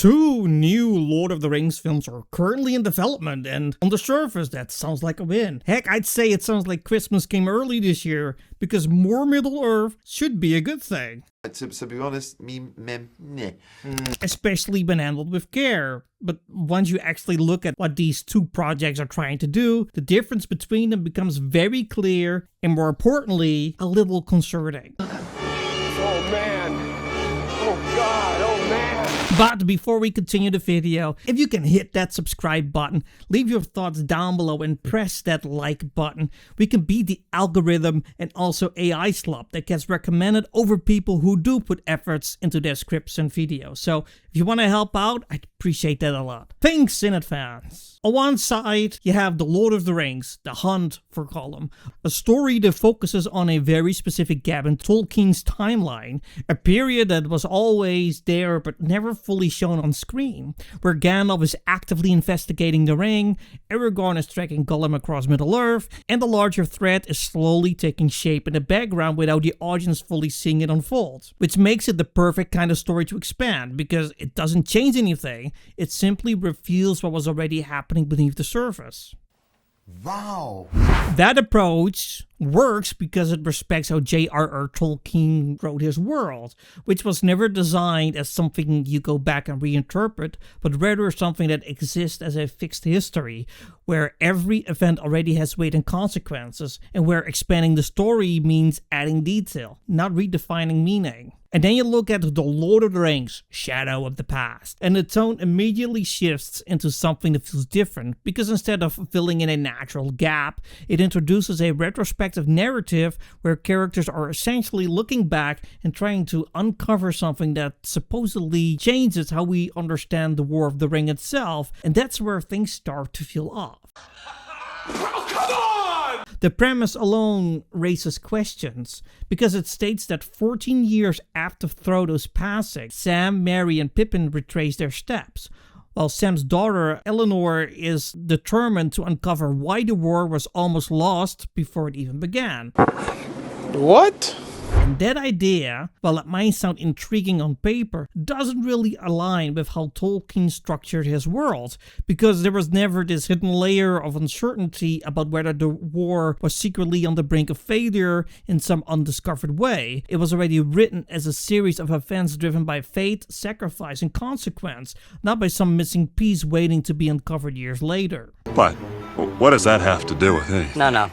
2 new Lord of the Rings films are currently in development, and on the surface that sounds like a win. Heck, I'd say it sounds like Christmas came early this year, because more Middle-earth should be a good thing. To be honest, Especially when handled with care. But once you actually look at what these 2 projects are trying to do, the difference between them becomes very clear and, more importantly, a little concerning. Oh man! Oh god! Oh man! But before we continue the video, if you can hit that subscribe button, leave your thoughts down below and press that like button, we can beat the algorithm and also AI slop that gets recommended over people who do put efforts into their scripts and videos. So if you want to help out, I'd appreciate that a lot. Thanks in advance. On one side, you have The Lord of the Rings, The Hunt for Gollum, a story that focuses on a very specific gap in Tolkien's timeline, a period that was always there but never fully shown on screen, where Gandalf is actively investigating the ring, Aragorn is tracking Gollum across Middle-earth, and the larger threat is slowly taking shape in the background without the audience fully seeing it unfold, which makes it the perfect kind of story to expand, because it doesn't change anything, it simply reveals what was already happening beneath the surface. wow. That approach works because it respects how J.R.R. Tolkien wrote his world, which was never designed as something you go back and reinterpret, but rather something that exists as a fixed history, where every event already has weight and consequences, and where expanding the story means adding detail, not redefining meaning. And then you look at The Lord of the Rings, Shadow of the Past, and the tone immediately shifts into something that feels different, because instead of filling in a natural gap, it introduces a retrospective narrative where characters are essentially looking back and trying to uncover something that supposedly changes how we understand the War of the Ring itself, and that's where things start to feel off. Oh, come on! The premise alone raises questions, because it states that 14 years after Frodo's passing, Sam, Merry, and Pippin retrace their steps, while Sam's daughter, Elanor, is determined to uncover why the war was almost lost before it even began. What? And that idea, while it might sound intriguing on paper, doesn't really align with how Tolkien structured his world, because there was never this hidden layer of uncertainty about whether the war was secretly on the brink of failure in some undiscovered way. It was already written as a series of events driven by fate, sacrifice, and consequence, not by some missing piece waiting to be uncovered years later. But what does that have to do with anything? No.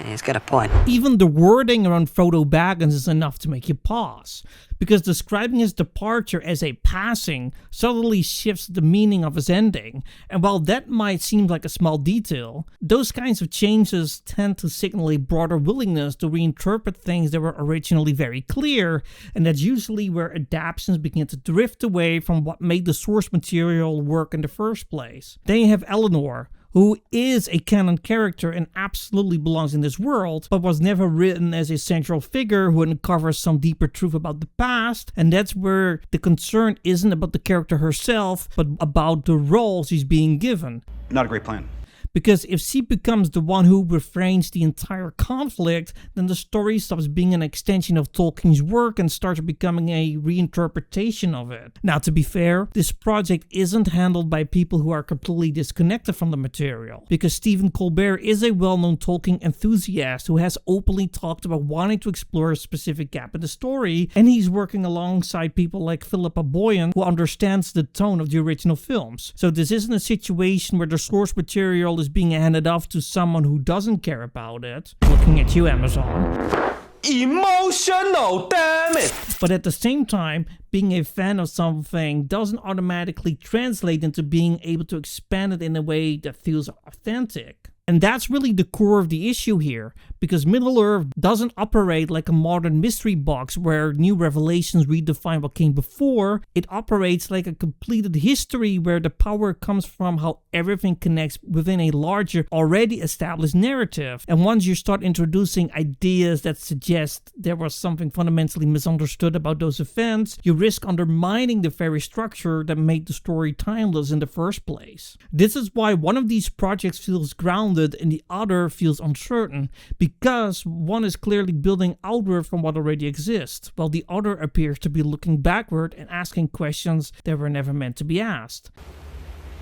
He's got a point. Even the wording around Frodo Baggins is enough to make you pause, because describing his departure as a passing subtly shifts the meaning of his ending, and while that might seem like a small detail, those kinds of changes tend to signal a broader willingness to reinterpret things that were originally very clear, and that's usually where adaptations begin to drift away from what made the source material work in the first place. Then you have Elanor, who is a canon character and absolutely belongs in this world, but was never written as a central figure who uncovers some deeper truth about the past, and that's where the concern isn't about the character herself, but about the role she's being given. Not a great plan. Because if she becomes the one who refrains the entire conflict, then the story stops being an extension of Tolkien's work and starts becoming a reinterpretation of it. Now, to be fair, this project isn't handled by people who are completely disconnected from the material, because Stephen Colbert is a well-known Tolkien enthusiast who has openly talked about wanting to explore a specific gap in the story, and he's working alongside people like Philippa Boyens, who understands the tone of the original films. So this isn't a situation where the source material is being handed off to someone who doesn't care about it. Looking at you, Amazon. Emotional, damn it! But at the same time, being a fan of something doesn't automatically translate into being able to expand it in a way that feels authentic. And that's really the core of the issue here, because Middle-earth doesn't operate like a modern mystery box where new revelations redefine what came before. It operates like a completed history where the power comes from how everything connects within a larger, already established narrative. And once you start introducing ideas that suggest there was something fundamentally misunderstood about those events, you risk undermining the very structure that made the story timeless in the first place. This is why one of these projects feels grounded grounded and the other feels uncertain, because one is clearly building outward from what already exists, while the other appears to be looking backward and asking questions that were never meant to be asked.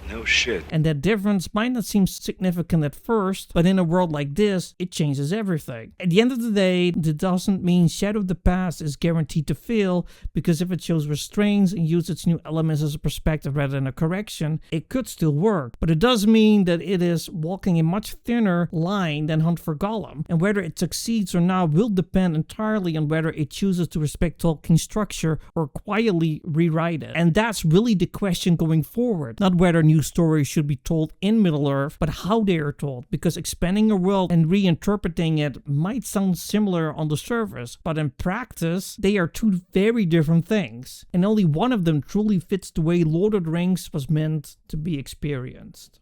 No shit. And that difference might not seem significant at first, but in a world like this, it changes everything. At the end of the day, that doesn't mean Shadow of the Past is guaranteed to fail, because if it shows restraints and uses its new elements as a perspective rather than a correction, it could still work. But it does mean that it is walking a much thinner line than Hunt for Gollum, and whether it succeeds or not will depend entirely on whether it chooses to respect Tolkien's structure or quietly rewrite it. And that's really the question going forward, not whether new stories should be told in Middle-earth, but how they are told, because expanding a world and reinterpreting it might sound similar on the surface, but in practice, they are two very different things, and only one of them truly fits the way Lord of the Rings was meant to be experienced.